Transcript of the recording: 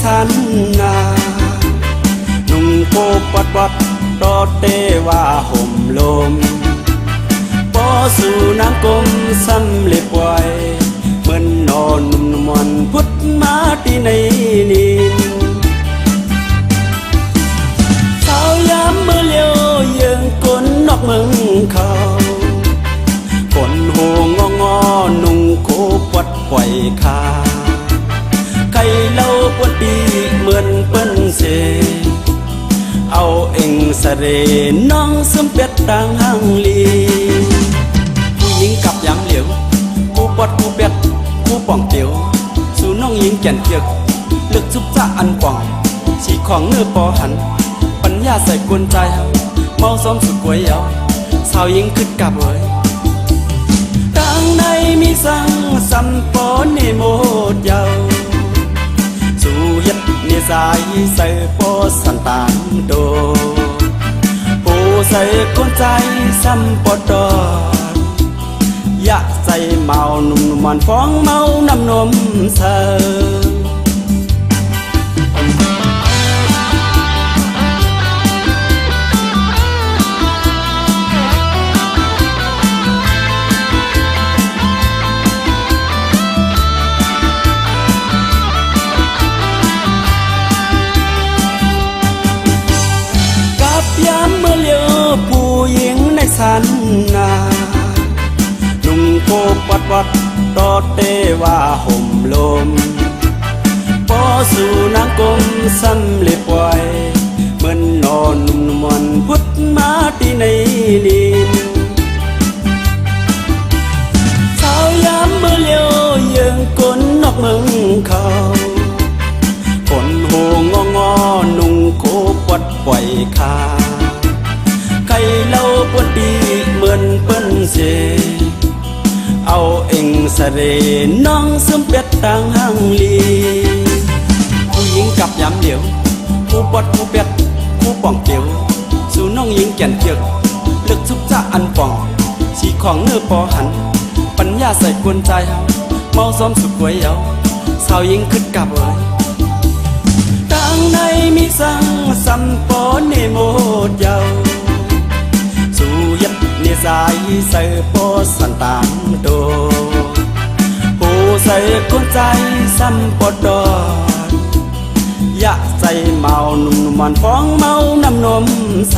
สันนานุ่งโคปัดวัดตอเตว่าห่มลมปอสู่นางกลมซ้ำเล็บไว้เหมือนนอนนุ่มมอนพุทธมาที่ในนินสาวยามเมื่อเลี้ยวยืงกนนอกเมืองเขาคนหูงองอนุ่งโคปัดปล่อยคาใครเล่าปวดดีเหมือนเปิ้นเสเอาเองสะเรน้องซึมเป็ดดังหังลีผู้หญิงกับยามเหลียวผู้ปอดผู้เป็ดผู้ป่องเตียวสู่น้องหญิงแก่นเกียกเลือกซุบจ้าอันป่องสีของเนื้อปอหันปัญญาใส่กวนใจเมาซ้อมสุดกวยเยาสาวหญิงขึ้นกับเวยดังในมีสังสัมปอนิโมดเยาสู่เฮ็ดเนสายใส่ปอสันตานโดผู้ใส่กวนใจสัมปอดอยากใส่เมาหนุ่มมันฟ้องเมาน้ำนมเสอยามเมื่อเลี้ยวผู้หญิงในสันนานุ่งโคปัดวัดตอเตว่าห่มลมปอสู่นางกลมซ้ำเล็บไว้เหมือนนอนนุ่มมอนพุทธมาที่ในนินสาวยามเมื่อเลี้ยวยืงกนนอกเมืองเขาคนหูงองอนุ่งโคปัดปล่อยคาใครเล่าปวดดีเหมือนเปิ้นเสเอาเองสะเรน้องซึมเป็ดต่างหังลีผู้หญิงกับยามเดียวผู้ปอดผู้เป็ดผู้ป่องเตียวสู่น้องหญิงแก่นเกียกเลือกซุบจ้าอันป่องสีของเนื้อปอหันปัญญาใส่กวนใจเมาซ้อมสุดกวยเยาสาวหญิงขึ้นกับเวยดังในมีสังสัมปอนิโมดเยาสู่เฮ็ดเนสายใส่ปอสันตานโดผู้ใส่คนใจซ้ำปอดอยากใส่เมาหนุ่มมันฟ้องเมาน้ำนมเส